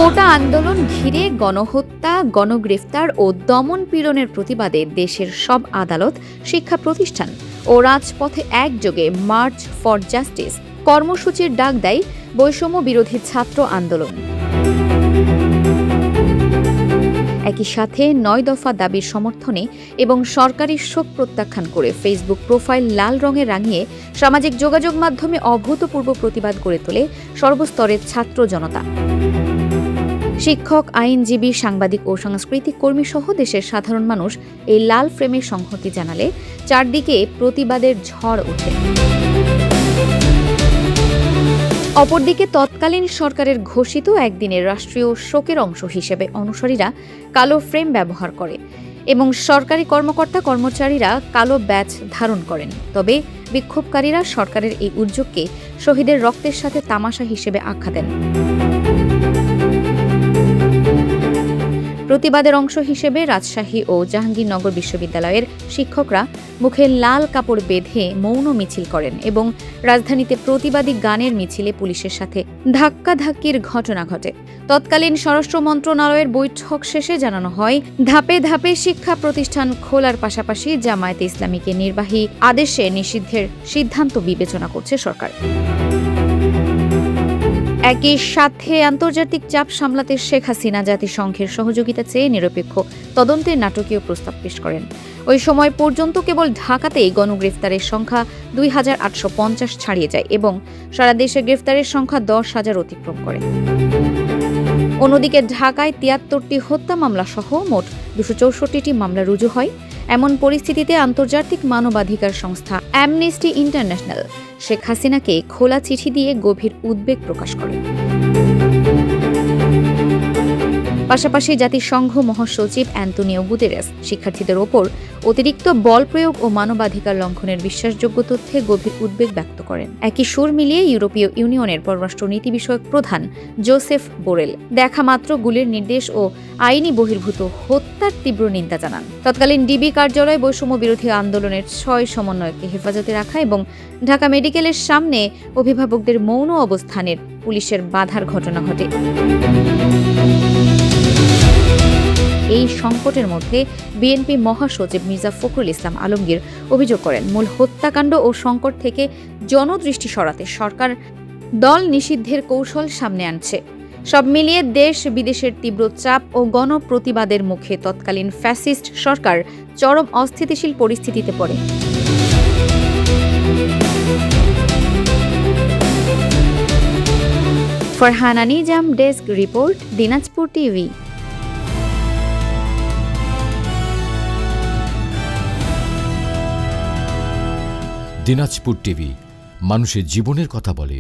কোটা আন্দোলন ঘিরে গণহত্যা, গণগ্রেফতার ও দমন পীড়নের প্রতিবাদে দেশের সব আদালত, শিক্ষা প্রতিষ্ঠান ও রাজপথে একযোগে মার্চ ফর জাস্টিস কর্মসূচির ডাক দেয় বৈষম্য বিরোধী ছাত্র আন্দোলন। একই সাথে ৯ দফা দাবির সমর্থনে এবং সরকারি শোক প্রত্যাখ্যান করে ফেসবুক প্রোফাইল লাল রঙে রাঙিয়ে সামাজিক যোগাযোগ মাধ্যমে অভূতপূর্ব প্রতিবাদ গড়ে তোলে সর্বস্তরের ছাত্র জনতা। শিক্ষক, আইনজীবী, সাংবাদিক ও সাংস্কৃতিক কর্মী সহ দেশের সাধারণ মানুষ এই লাল ফ্রেমে সংহতি জানালে চারদিকে প্রতিবাদের ঝড় ওঠে। অপরদিকে তৎকালীন সরকারের ঘোষিত একদিনের রাষ্ট্রীয় শোকের অংশ হিসেবে অনুসারীরা কালো ফ্রেম ব্যবহার করে এবং সরকারি কর্মকর্তা কর্মচারীরা কালো ব্যাজ ধারণ করেন। তবে বিক্ষোভকারীরা সরকারের এই উদ্যোগকে শহীদের রক্তের সাথে তামাশা হিসেবে আখ্যা দেন। প্রতিবাদের অংশ হিসেবে রাজশাহী ও জাহাঙ্গীরনগর বিশ্ববিদ্যালয়ের শিক্ষকরা মুখে লাল কাপড় বেঁধে মৌন মিছিল করেন এবং রাজধানীতে প্রতিবাদী গানের মিছিলে পুলিশের সাথে ধাক্কাধাক্কির ঘটনা ঘটে। তৎকালীন স্বরাষ্ট্র মন্ত্রণালয়ের বৈঠক শেষে জানানো হয়, ধাপে ধাপে শিক্ষা প্রতিষ্ঠান খোলার পাশাপাশি জামায়াতে ইসলামীকে নির্বাহী আদেশে নিষিদ্ধের সিদ্ধান্ত বিবেচনা করছে সরকার। একই সাথে আন্তর্জাতিক চাপ সামলাতে শেখ হাসিনা জাতিসংঘের সহযোগিতা চেয়ে নিরপেক্ষ তদন্তের নাটকীয় প্রস্তাব পেশ করেন। ওই সময় পর্যন্ত কেবল ঢাকাতেই গণগ্রেফতারের সংখ্যা ২,৮৫০ ছাড়িয়ে যায় এবং সারা দেশে গ্রেফতারের সংখ্যা ১০,০০০ অতিক্রম করে। অন্যদিকে ঢাকায় ৭৩টি হত্যা মামলা সহ মোট ২৬৪টি মামলা রুজু হয়। এমন পরিস্থিতিতে আন্তর্জাতিক মানবাধিকার সংস্থা অ্যামনেস্টি ইন্টারন্যাশনাল শেখ হাসিনাকে খোলা চিঠি দিয়ে গভীর উদ্বেগ প্রকাশ করে। পাশাপাশি জাতিসংঘ মহাসচিব অ্যান্তোনিও গুতেরেস শিক্ষার্থীদের ওপর অতিরিক্ত বল প্রয়োগ ও মানবাধিকার লঙ্ঘনের বিশ্বাসযোগ্য তথ্যে গভীর উদ্বেগ ব্যক্ত করেন। একই সুর মিলিয়ে ইউরোপীয় ইউনিয়নের পররাষ্ট্র নীতি বিষয়ক প্রধান জোসেফ বোরেল দেখা মাত্র গুলির নির্দেশ ও আইনি বহির্ভূত হত্যার তীব্র নিন্দা জানান। তৎকালীন ডিবি কার্যালয় বৈষম্য বিরোধী আন্দোলনের ৬ সমন্বয়ককে হেফাজতে রাখা এবং ঢাকা মেডিকেলের সামনে অভিভাবকদের মৌন অবস্থানের পুলিশের বাধার ঘটনা ঘটে। এই সংকটের মধ্যে বিএনপি মহাসচিব মির্জা ফখরুল ইসলাম আলমগীর অভিযোগ করেন, মূল হত্যাকাণ্ড ও সংকট থেকে জনদৃষ্টি সরাতে সরকার দল নিষিদ্ধের কৌশল সামনে আনছে। সব মিলিয়ে দেশ বিদেশের তীব্র চাপ ও গণপ্রতিবাদের মুখে তৎকালীন ফ্যাসিস্ট সরকার চরম অস্থিতিশীল পরিস্থিতিতে পড়ে। Farhana Nizam, desk report, Dinajpur TV. Dinajpur TV মানুষের জীবনের কথা বলে।